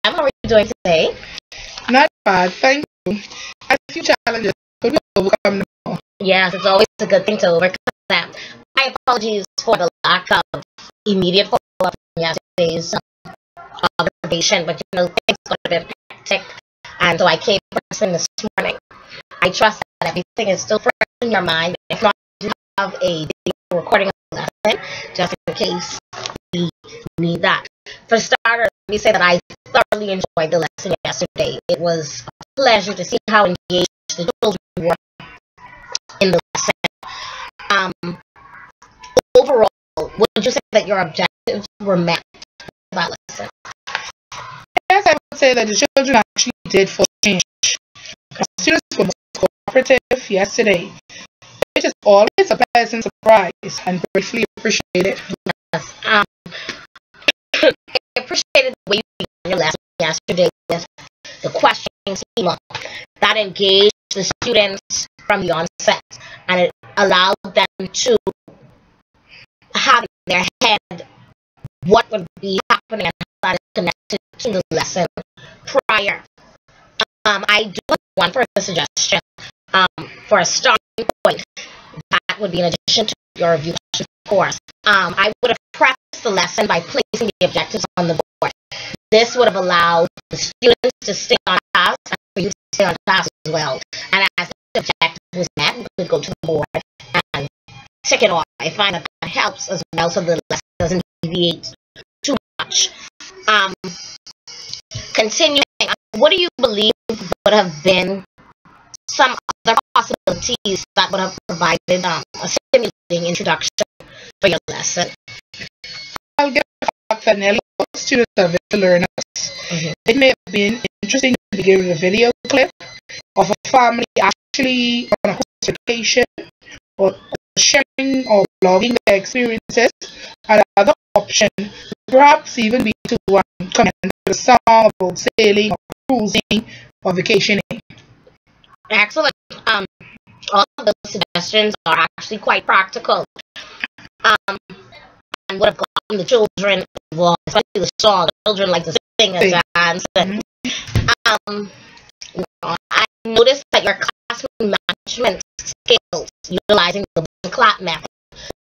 How are you doing today? Not bad, thank you. I have a few challenges, but we overcome them all. Yes, it's always a good thing to overcome them. My apologies for the lack of immediate follow-up in yesterday's observation, but things got a bit hectic, and so I came first thing this morning. I trust that everything is still fresh in your mind. If not, you do have a video recording of the lesson, just in case we need that. For starters, let me say that I thoroughly enjoyed the lesson yesterday. It was a pleasure to see how engaged the children were in the lesson. Overall, would you say that your objectives were met with that lesson? Yes, I would say that the children actually did for change. The students were most cooperative yesterday, which is always a pleasant surprise and gratefully appreciated. Yes. I appreciated the way you began your lesson yesterday with the questioning schema that engaged the students from the onset, and it allowed them to have in their head what would be happening and how that is connected to the lesson prior. I do have one further suggestion for a starting point. That would be in addition to your review question, of course. I would have prefaced the lesson by placing the objectives on the board. This would have allowed the students to stay on task and for you to stay on task as well. And as the objective was met, we could go to the board and check it off. I find that helps as well, so the lesson doesn't deviate too much. Continuing, what do you believe would have been some other possibilities that would have provided a stimulating introduction for your lesson? I'll give the fact that nearly all students are visual learners. It may have been interesting to be given a video clip of a family actually on a host vacation, or sharing or blogging their experiences. And another option would perhaps even be to comment with a song about sailing or cruising or vacationing. Excellent. All of those suggestions are actually quite practical, and would have gotten the children involved, especially the song. The children like to sing and dance. And, I noticed that your classroom management skills, utilizing the clap method,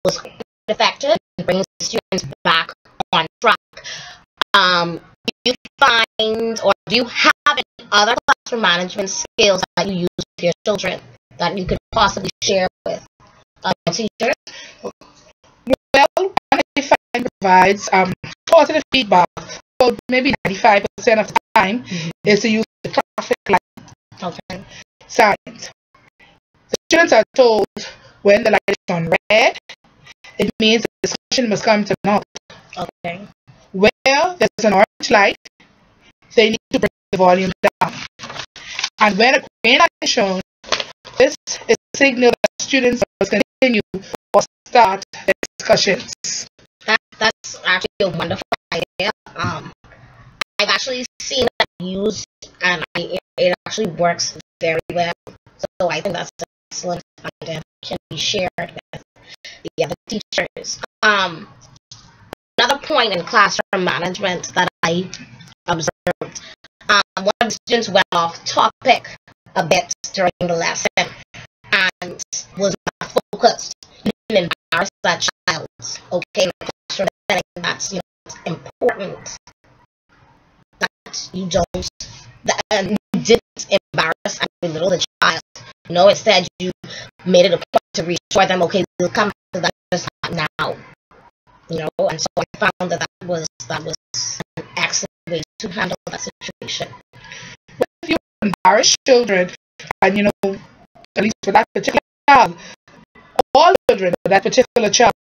was quite effective and brings the students back on track. Do you find, or do you have any other classroom management skills that you use with your children that you could possibly share with teachers? Well, one I find provides positive feedback, so maybe 95% of the time, is to use the traffic light signs. The students are told when the light is on red, it means the discussion must come to an halt. Where there's an orange light, they need to bring the volume down. And when a green light is shown, this is a signal that students must continue or start their discussions. That's actually a wonderful idea. I've actually seen that used, and it actually works very well. So I think that's an excellent idea, can be shared with the other teachers. Another point in classroom management that I observed, one of the students went off topic a bit during the lesson and was not focused. You didn't embarrass that child. Okay, in the classroom setting, that's important that you don't, you didn't embarrass and belittle the child. Instead you made it a point to reassure them, okay, we'll come to that just now. And so I found that was an excellent way to handle that situation. If you embarrass children, and at least for that particular child, all children for that particular child,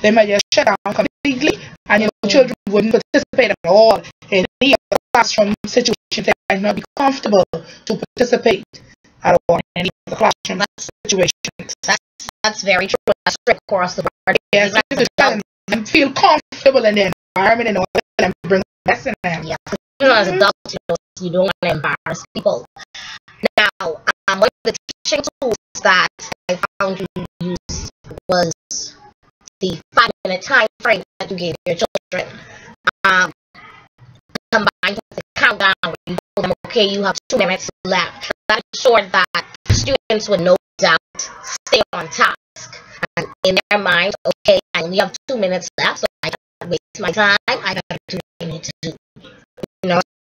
they might just shut down completely, and children wouldn't participate at all in any of the classroom situations. They might not be comfortable to participate at all in any of the classroom situations. That's very true. That's true across the board. Yes, and feel comfortable in the environment and all that, and bring the lesson in. Yeah, as adults, you don't want to embarrass people. Now, one of the teaching tools that I found you used was the 5-minute time frame that you gave your children, combined with the count okay, you have 2 minutes left. That ensured that students would no doubt stay on task. And in their mind, okay, I only have 2 minutes left, so I can't waste my time. I gotta do what I need to do.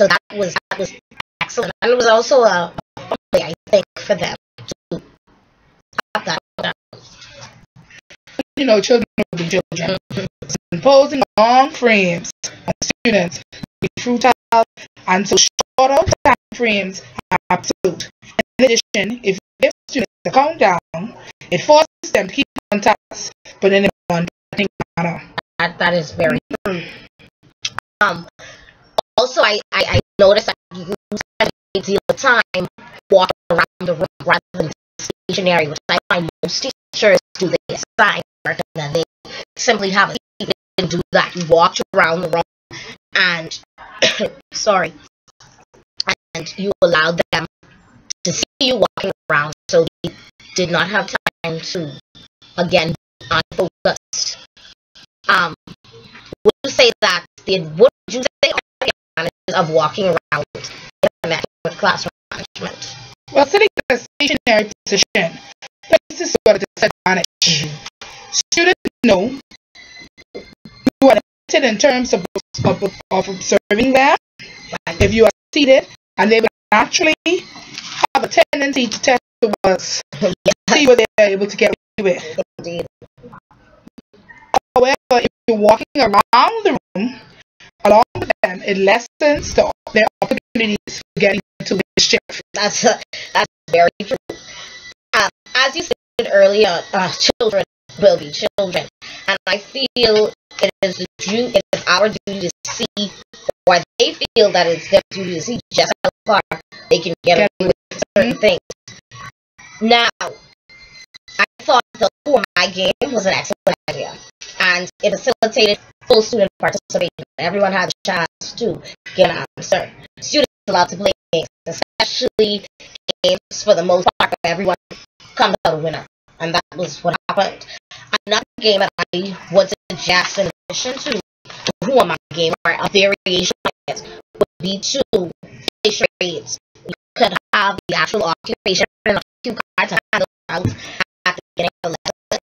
So that was excellent. And it was also a way, I think, for them to have that down. Children will be children. Imposing long frames on students be futile, and so shorter time frames are absolute. In addition, if you give students a countdown, it forces them to keep on task, but in a non-threatening manner. That is very true. Also, I noticed that you spend a deal of time walking around the room rather than stationary, which I find most teachers do. They assign work and then they simply have a seat. They didn't do that. You walked around the room and and you allowed them to see you walking around, so they did not have time to again be unfocused. Would you say that would you say the advantages of walking around in connection with classroom management? Well, sitting in a stationary position places sort of disadvantage. Students know you are limited in terms of observing them. If you are seated, and they will naturally have a tendency to test the words, see what they are able to get away with. Indeed. However, if you're walking around the room along with them, it lessens their opportunities for getting into mischief. That's very true. As you said earlier, children will be children, and I feel it is our duty to see, or they feel that it's their duty to see just how far they can get away with certain things. Now, I thought the Who Am I game was an excellent idea, and it facilitated full student participation. Everyone had a chance to get an answer. Students allowed to play games, especially games for the most part where everyone comes out a winner, and that was what happened. Another game that I would suggest in addition to the Who Am I game, or a variation of it, would be to play charades. You could have the actual occupation and a cue card to handle out at the beginning of the lesson,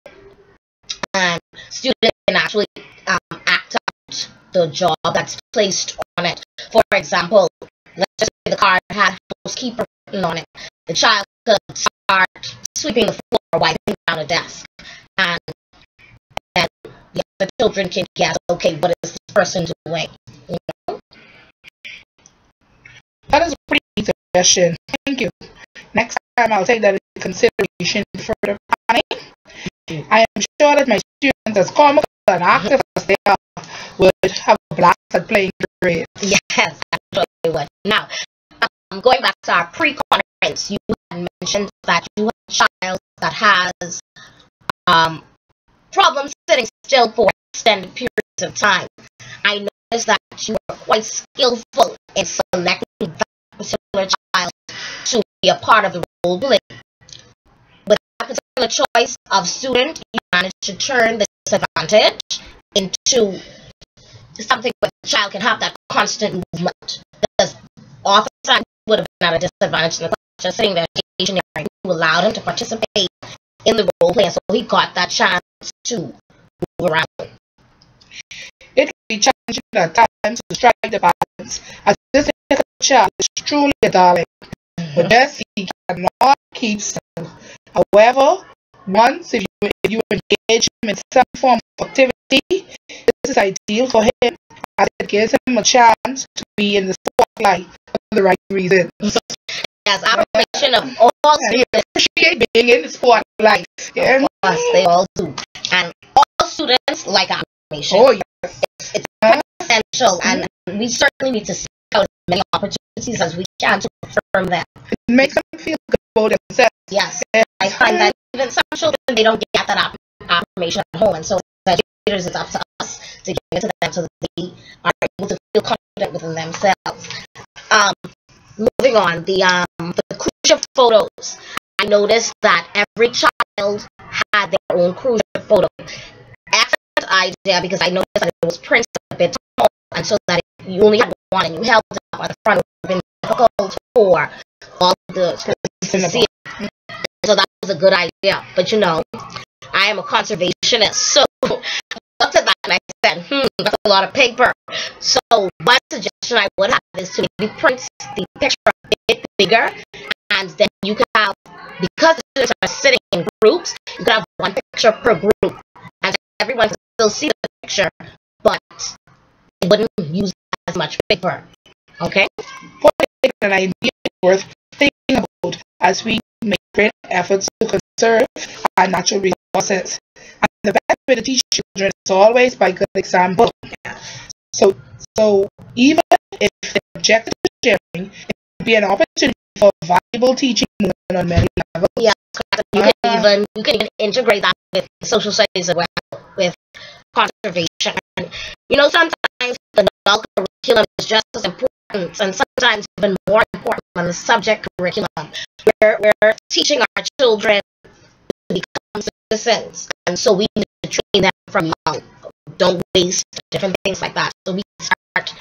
and students can actually act out the job that's placed on it. For example, let's just say the card had housekeeper written on it. The child could start sweeping the floor, wiping down a desk, and then the children can guess, okay, what is this person doing? That is a pretty neat suggestion. Thank you. Next time I'll take that into consideration for further planning. I am sure that my students, as comical and active as they are, would have a blast at playing charades. Yes, I'm sure they would. Now, going back to our pre-conference, you had mentioned that you have a child that has problems sitting still for extended periods of time. I noticed that you are quite skillful in selecting that particular child to be a part of the role play. With that particular choice of student, you managed to turn the disadvantage into something where the child can have that constant movement. Because oftentimes he would have been at a disadvantage in the class, just sitting there stationary. You allowed him to participate in the role play, and so he got that chance to move around. It can be challenging at times to strike the balance, as this child is truly a darling, but yes, he cannot keep still. However, once if you engage him in some form of activity, this is ideal for him, as it gives him a chance to be in the spotlight for the right reason. Yes, affirmation of all students. Appreciate being in the spotlight. Yeah. Of course, they all do. And all students like affirmation. Oh, yes. It's essential, and we certainly need to seek out as many opportunities as we can to affirm them. It makes them feel good about themselves. Yes, I find that even some children, they don't get that affirmation at home, and so as educators, it's up to us to give it to them so that they are able to feel confident within themselves. Moving on, the crucial photos. I noticed that every child had their own crucial photo. Excellent idea, because I noticed that it was printed a bit tall, and so that you only had one and you held it up on the front, it would have been difficult to for all the students to see it. So that was a good idea. But I am a conservationist, so I looked at that and I said, that's a lot of paper. So one suggestion I would have is to maybe print the picture a bit bigger, and then you could have, because the students are sitting in groups, you could have one picture per group, and everyone can still see the picture, but it wouldn't use as much paper. Okay? What an idea worth thinking about as we make great efforts to conserve our natural resources. And the best way to teach children is always by good example. So even if the objective is sharing, it would be an opportunity for valuable teaching on many levels. Yeah, you can even integrate that with social studies as well, with conservation. And sometimes the adult curriculum is just as important, and sometimes even more important than the subject curriculum. We're teaching our children to become citizens, and so we need to train them from young. Don't waste, different things like that. So we start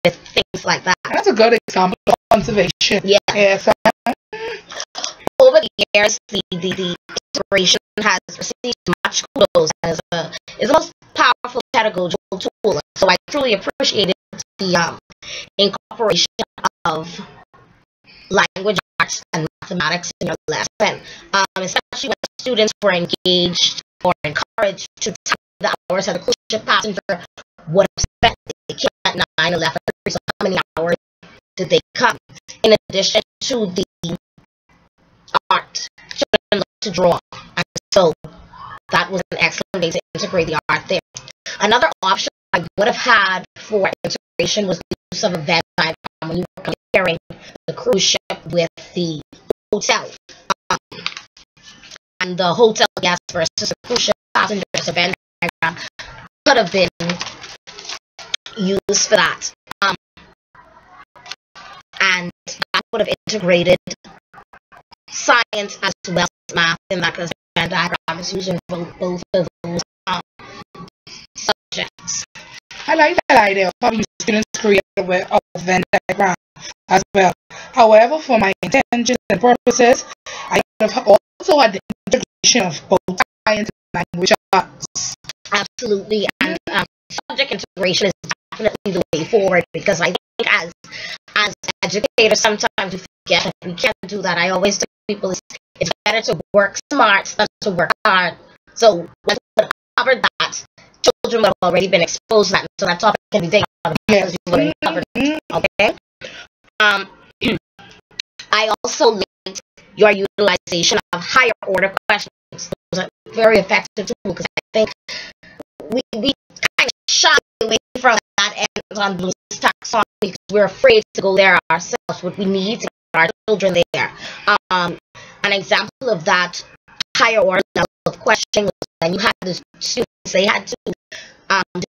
with things like that. That's a good example of conservation. Yeah. Yes. Over the years, the integration has received much kudos as is the most powerful pedagogical tool. So I truly appreciated the incorporation of language arts and mathematics in your lesson, especially when students were engaged or encouraged to tell the hours that the cruise ship passenger would have spent. They came at 9:11, so how many hours did they come? In addition to the art, children love to draw, and so that was an excellent way to integrate the art there. Another option I would have had for integration was the use of a Venn diagram when you were comparing the cruise ship with the hotel. And the hotel guest versus the cruise ship passengers, a Venn diagram could have been used for that. And that would have integrated science as well as math in that, because Venn diagram is using both of those subjects. I like that idea of having students create a Venn diagram as well. However, for my intentions and purposes, I have also had the integration of both science and language arts. Absolutely, and subject integration is definitely the way forward, because I think as educators sometimes we forget that we can't do that. I always tell people it's better to work smart than to work hard. So once we covered that, children would have already been exposed to that, so that topic can be taken out of the class because you've already covered it. Okay. I also liked your utilization of higher order questions. It was a very effective tool, because I think we kind of shy away from that end on Bloom's taxonomy because we're afraid to go there ourselves. What we need to get our children there. An example of that higher order level of questioning was when you had the students, they had to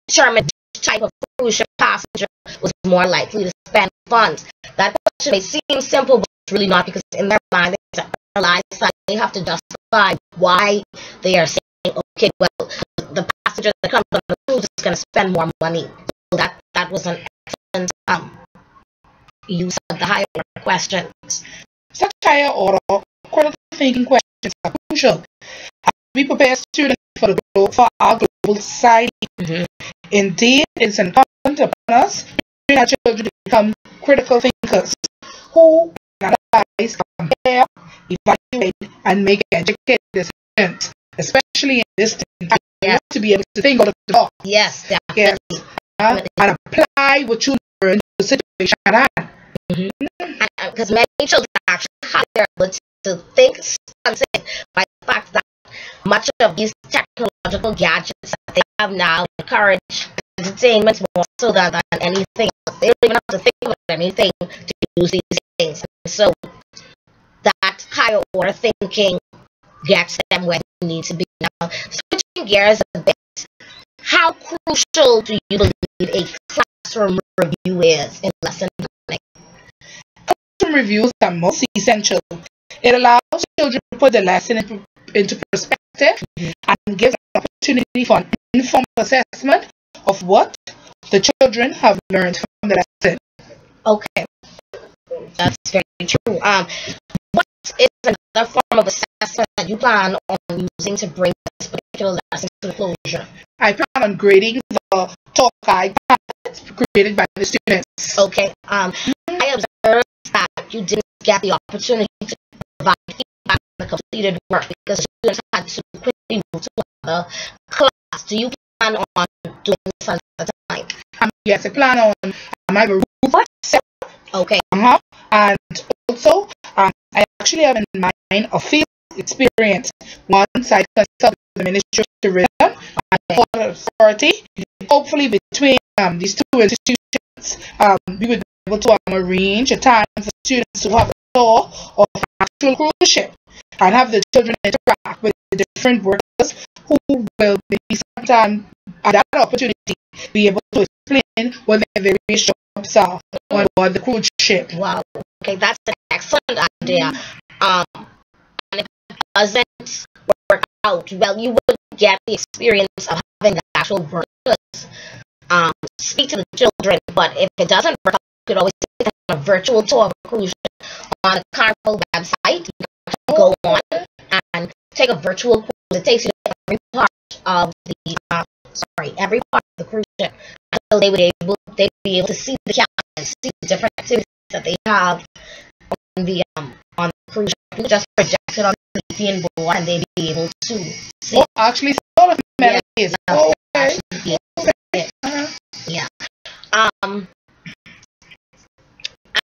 determine which type of cruise ship passenger was more likely to spend funds. That question may seem simple, but it's really not, because in their mind it's analyzed that they have to justify why they are saying, okay, well, the passenger that comes on the cruise is going to spend more money. So that was an excellent use of the higher order questions. Such higher order critical thinking questions are crucial as we prepare students for our global society. Indeed, it's incumbent upon us to train our children to become critical thinkers who can analyze, compare, evaluate, and make educated decisions, especially in this time. You have to be able to think out of the box. Yes, definitely. And apply what you learn to the situation at hand. Because many children actually have their ability to think by the fact that much of these technological gadgets that they have now encourage entertainment more so than anything else. They don't even have to think about anything to use these things. And so that higher order thinking gets them where they need to be. Now, switching gears a bit, how crucial do you believe a classroom review is in lesson planning? Classroom reviews are most essential. It allows children to put the lesson into perspective and gives an opportunity for an informed assessment of what the children have learned from the lesson. Okay. That's very true. What is another form of assessment that you plan on using to bring this particular lesson to closure? I plan on grading the talk guide created by the students. Okay. I observed that you didn't get the opportunity to provide feedback on the completed work because students had to quickly move to another class. Do you plan on doing this at the time? Yes, I plan on I have a rubric set. Okay. And also, I actually have in mind a field experience. Once I consult the Ministry of Tourism and Port Authority, hopefully between these two institutions, we would be able to arrange a time for students to have a tour of an actual cruise ship and have the children interact with the different workers who will maybe sometime at that opportunity be able to explain what their various jobs are on board the cruise ship. Wow. Okay, that's an excellent idea. And if it doesn't work out, well, you would get the experience of having the actual workers speak to the children. But if it doesn't work out, you could always take a virtual tour of a cruise ship on the Carnival website. You can go on and take a virtual cruise. It takes you to every part of the cruise ship, so they would be able to see the cabin, see the different activities that they have on the cruise ship. You just project it on the European board, and they'd be able to see. Oh, actually, sort of amenities. Okay. Yeah.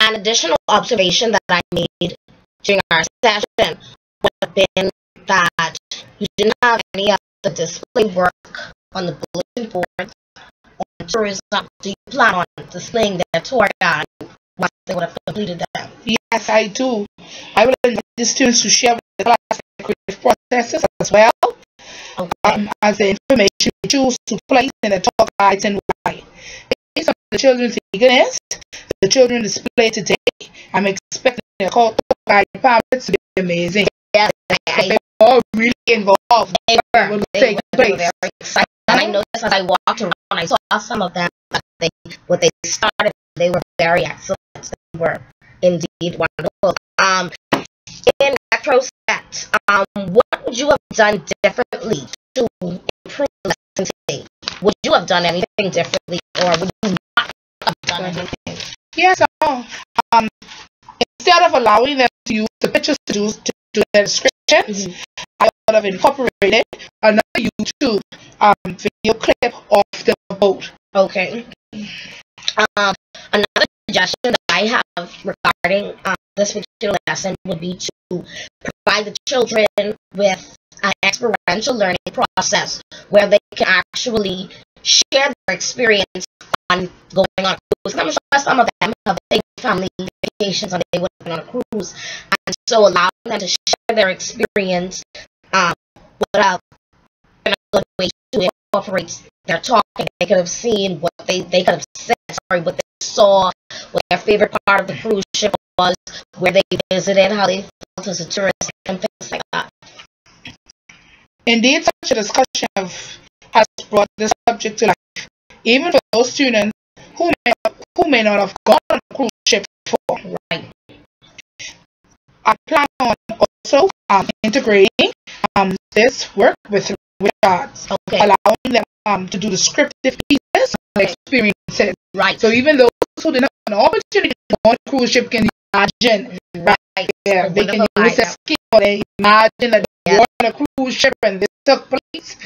An additional observation that I made during our session would have been that you didn't have any of the display work on the bulletin board on tourism. Do you plan on displaying their tour guide once they would have completed that? Yes, I do. I will invite the students to share with the class their creative processes as well. Okay. As the information they choose to place in the tour guides and why. Based on the children's eagerness, the children display today, I'm expecting the tour guide department to be amazing. Yes, they were all really involved. They were very excited. And I noticed as I walked around, I saw some of them, what they started, they were very excellent. They were indeed wonderful. In retrospect, what would you have done differently to improve the lesson today? Would you have done anything differently, or would you not have done anything? Yes, instead of allowing them to use the pictures to do their descriptions, I would have incorporated another YouTube video clip of the boat. Okay. Another suggestion that I have regarding this particular lesson would be to provide the children with an experiential learning process where they can actually share their experience on going on a cruise. I'm sure some of them have taken family vacations and they would have been on a cruise, and so allowing them to share their experience would have been a good way to incorporate their talk. They could have seen what they could have said, what they saw, what their favorite part of the cruise ship was, where they visited, how they felt as a tourist, and things like that. Indeed, such a discussion has brought this subject to life, even for those students who may not have gone on a cruise ship before. Right. I plan on also integrating this work with arts, allowing them to do descriptive pieces and experiences. Right. So even those who didn't have an opportunity to go on a cruise ship can imagine. Right. Yeah, they can use their skill, or they imagine that they were on a cruise ship and this took place.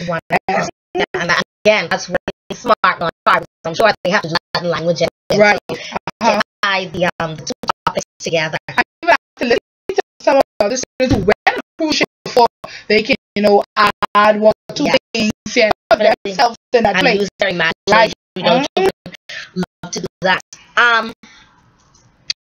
Yes. And again, that's really smart on part. I'm sure they have Latin language in right. To tie the two topics together. I even have to listen to some of the other students who went on a cruise ship before. They can, add one or two things and put themselves in that place. Use their imagination. Children love to do that.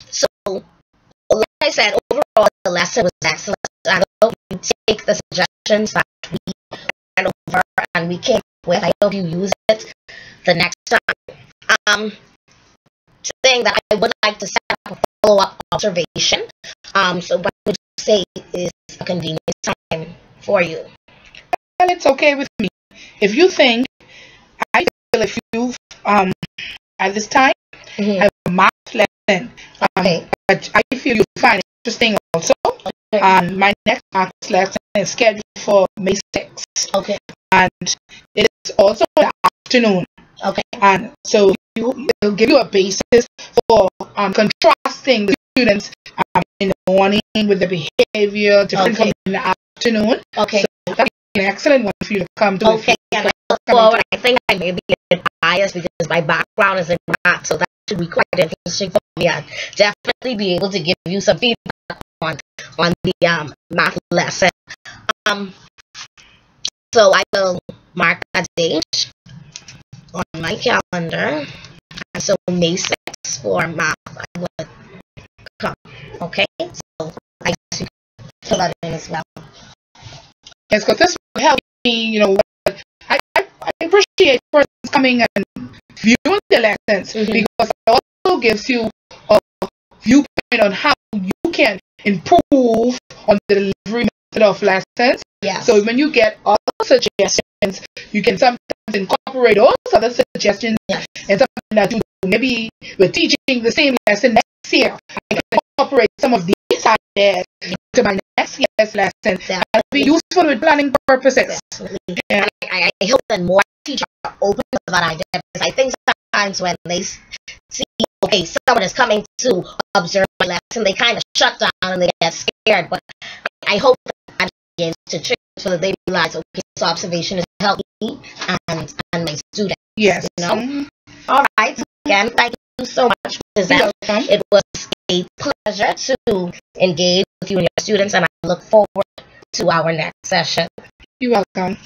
So, like I said, overall the lesson was excellent. I hope you take the suggestions that we went over and we came up with. I hope you use it the next time. Saying that I would like to set up a follow-up observation. So what would you say is a convenient time for you? Well, it's okay with me. If you think, I feel if you at this time have a math lesson lesson. Okay. But I feel you'll find it interesting also. Okay. My next Marcus lesson is scheduled for May 6th. Okay. And it is also in the afternoon. Okay. And so it'll give you a basis for contrasting the students in the morning with the behavior different from in the afternoon. Okay. So that'll be an excellent one for you to come to. Okay. And I look forward. I think I may be a bit biased because my background is in math, so that should be quite interesting for me. I'd definitely be able to give you some feedback on the math lesson. So I will mark that date on my calendar. And so May 6th for math, I would come. Okay? So I guess you can fill that in as well. Yes, because this will help me, I appreciate persons coming and viewing the lessons because it also gives you a viewpoint on how you can improve on the delivery method of lessons. Yes. So when you get other suggestions, you can sometimes incorporate those other suggestions and something that you do. Maybe we're teaching the same lesson next year. I can incorporate some of these ideas into my next year's lesson. That'll be useful with planning purposes. Yeah. I hope that more teachers are open to that idea because I think sometimes when they see, okay, someone is coming to observe my lesson, they kind of shut down and they get scared. But I hope that begins to trick so that they realize, okay, this observation is helping me and my students. Yes. All right. Again, thank you so much for this. It was a pleasure to engage with you and your students, and I look forward to our next session. You're welcome.